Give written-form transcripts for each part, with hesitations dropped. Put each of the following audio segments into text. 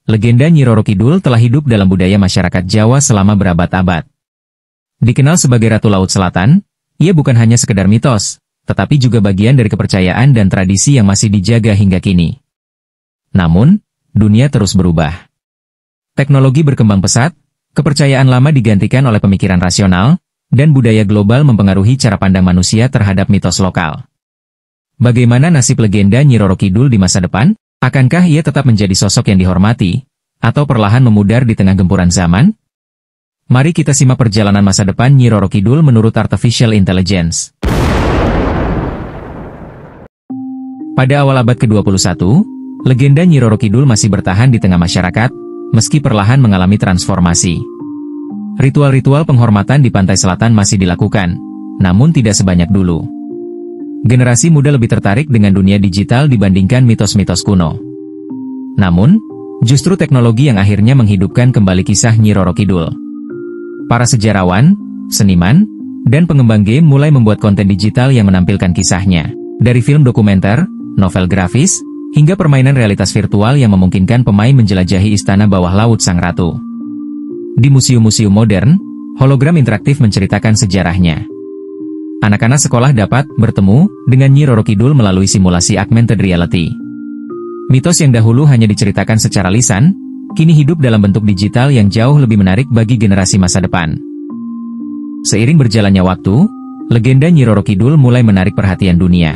legenda Nyi Roro Kidul telah hidup dalam budaya masyarakat Jawa selama berabad-abad. Dikenal sebagai Ratu Laut Selatan, ia bukan hanya sekedar mitos, tetapi juga bagian dari kepercayaan dan tradisi yang masih dijaga hingga kini. Namun, dunia terus berubah. Teknologi berkembang pesat, kepercayaan lama digantikan oleh pemikiran rasional, dan budaya global mempengaruhi cara pandang manusia terhadap mitos lokal. Bagaimana nasib legenda Nyi Roro Kidul di masa depan? Akankah ia tetap menjadi sosok yang dihormati, atau perlahan memudar di tengah gempuran zaman? Mari kita simak perjalanan masa depan Nyi Roro Kidul menurut Artificial Intelligence. Pada awal abad ke-21, legenda Nyi Roro Kidul masih bertahan di tengah masyarakat, meski perlahan mengalami transformasi. Ritual-ritual penghormatan di pantai selatan masih dilakukan, namun tidak sebanyak dulu. Generasi muda lebih tertarik dengan dunia digital dibandingkan mitos-mitos kuno. Namun, justru teknologi yang akhirnya menghidupkan kembali kisah Nyi Roro Kidul. Para sejarawan, seniman, dan pengembang game mulai membuat konten digital yang menampilkan kisahnya. Dari film dokumenter, novel grafis, hingga permainan realitas virtual yang memungkinkan pemain menjelajahi istana bawah laut sang ratu. Di museum-museum modern, hologram interaktif menceritakan sejarahnya. Anak-anak sekolah dapat bertemu dengan Nyi Roro Kidul melalui simulasi augmented reality. Mitos yang dahulu hanya diceritakan secara lisan, kini hidup dalam bentuk digital yang jauh lebih menarik bagi generasi masa depan. Seiring berjalannya waktu, legenda Nyi Roro Kidul mulai menarik perhatian dunia.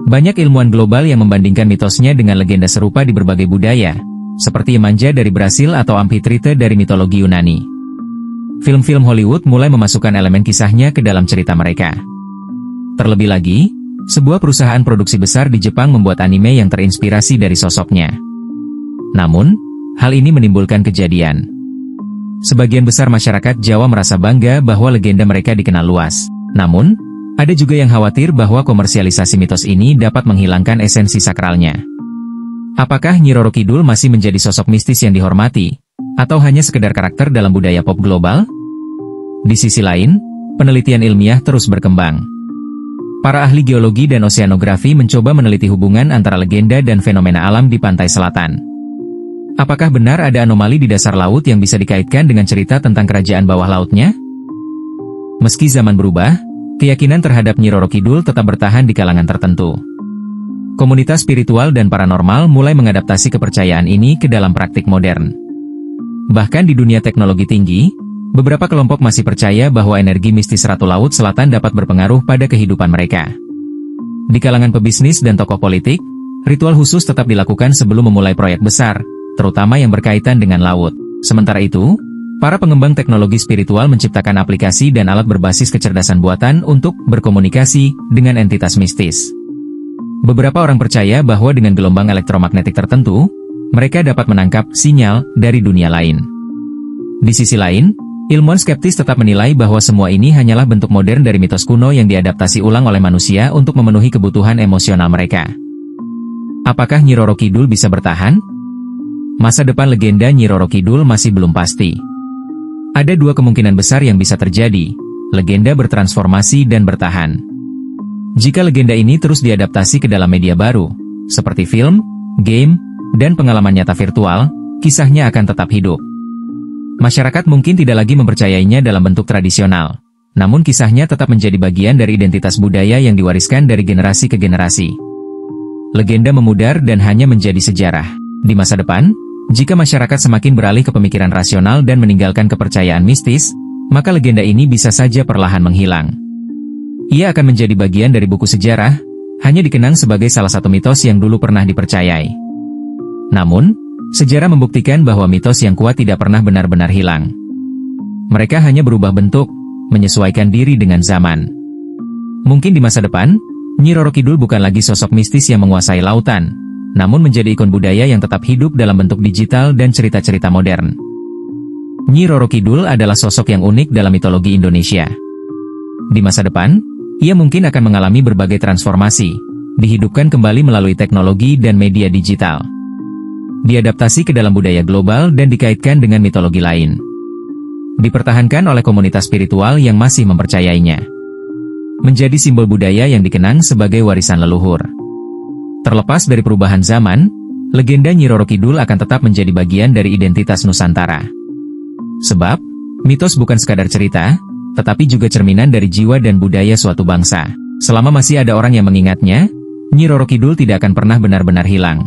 Banyak ilmuwan global yang membandingkan mitosnya dengan legenda serupa di berbagai budaya, seperti Yemanja dari Brasil atau Amphitrite dari mitologi Yunani. Film-film Hollywood mulai memasukkan elemen kisahnya ke dalam cerita mereka. Terlebih lagi, sebuah perusahaan produksi besar di Jepang membuat anime yang terinspirasi dari sosoknya. Namun, hal ini menimbulkan kejadian. Sebagian besar masyarakat Jawa merasa bangga bahwa legenda mereka dikenal luas. Namun, ada juga yang khawatir bahwa komersialisasi mitos ini dapat menghilangkan esensi sakralnya. Apakah Nyi Roro Kidul masih menjadi sosok mistis yang dihormati, atau hanya sekedar karakter dalam budaya pop global? Di sisi lain, penelitian ilmiah terus berkembang. Para ahli geologi dan oseanografi mencoba meneliti hubungan antara legenda dan fenomena alam di pantai selatan. Apakah benar ada anomali di dasar laut yang bisa dikaitkan dengan cerita tentang kerajaan bawah lautnya? Meski zaman berubah, keyakinan terhadap Nyi Roro Kidul tetap bertahan di kalangan tertentu. Komunitas spiritual dan paranormal mulai mengadaptasi kepercayaan ini ke dalam praktik modern. Bahkan di dunia teknologi tinggi, beberapa kelompok masih percaya bahwa energi mistis Ratu Laut Selatan dapat berpengaruh pada kehidupan mereka. Di kalangan pebisnis dan tokoh politik, ritual khusus tetap dilakukan sebelum memulai proyek besar, terutama yang berkaitan dengan laut. Sementara itu, para pengembang teknologi spiritual menciptakan aplikasi dan alat berbasis kecerdasan buatan untuk berkomunikasi dengan entitas mistis. Beberapa orang percaya bahwa dengan gelombang elektromagnetik tertentu, mereka dapat menangkap sinyal dari dunia lain. Di sisi lain, ilmuwan skeptis tetap menilai bahwa semua ini hanyalah bentuk modern dari mitos kuno yang diadaptasi ulang oleh manusia untuk memenuhi kebutuhan emosional mereka. Apakah Nyi Roro Kidul bisa bertahan? Masa depan legenda Nyi Roro Kidul masih belum pasti. Ada dua kemungkinan besar yang bisa terjadi: legenda bertransformasi dan bertahan. Jika legenda ini terus diadaptasi ke dalam media baru, seperti film, game, dan pengalaman nyata virtual, kisahnya akan tetap hidup. Masyarakat mungkin tidak lagi mempercayainya dalam bentuk tradisional, namun kisahnya tetap menjadi bagian dari identitas budaya yang diwariskan dari generasi ke generasi. Legenda memudar dan hanya menjadi sejarah. Di masa depan, jika masyarakat semakin beralih ke pemikiran rasional dan meninggalkan kepercayaan mistis, maka legenda ini bisa saja perlahan menghilang. Ia akan menjadi bagian dari buku sejarah, hanya dikenang sebagai salah satu mitos yang dulu pernah dipercayai. Namun, sejarah membuktikan bahwa mitos yang kuat tidak pernah benar-benar hilang. Mereka hanya berubah bentuk, menyesuaikan diri dengan zaman. Mungkin di masa depan, Nyi Roro Kidul bukan lagi sosok mistis yang menguasai lautan, namun menjadi ikon budaya yang tetap hidup dalam bentuk digital dan cerita-cerita modern. Nyi Roro Kidul adalah sosok yang unik dalam mitologi Indonesia. Di masa depan, ia mungkin akan mengalami berbagai transformasi, dihidupkan kembali melalui teknologi dan media digital. Diadaptasi ke dalam budaya global dan dikaitkan dengan mitologi lain. Dipertahankan oleh komunitas spiritual yang masih mempercayainya. Menjadi simbol budaya yang dikenang sebagai warisan leluhur. Terlepas dari perubahan zaman, legenda Nyi Roro Kidul akan tetap menjadi bagian dari identitas Nusantara. Sebab, mitos bukan sekadar cerita, tetapi juga cerminan dari jiwa dan budaya suatu bangsa. Selama masih ada orang yang mengingatnya, Nyi Roro Kidul tidak akan pernah benar-benar hilang.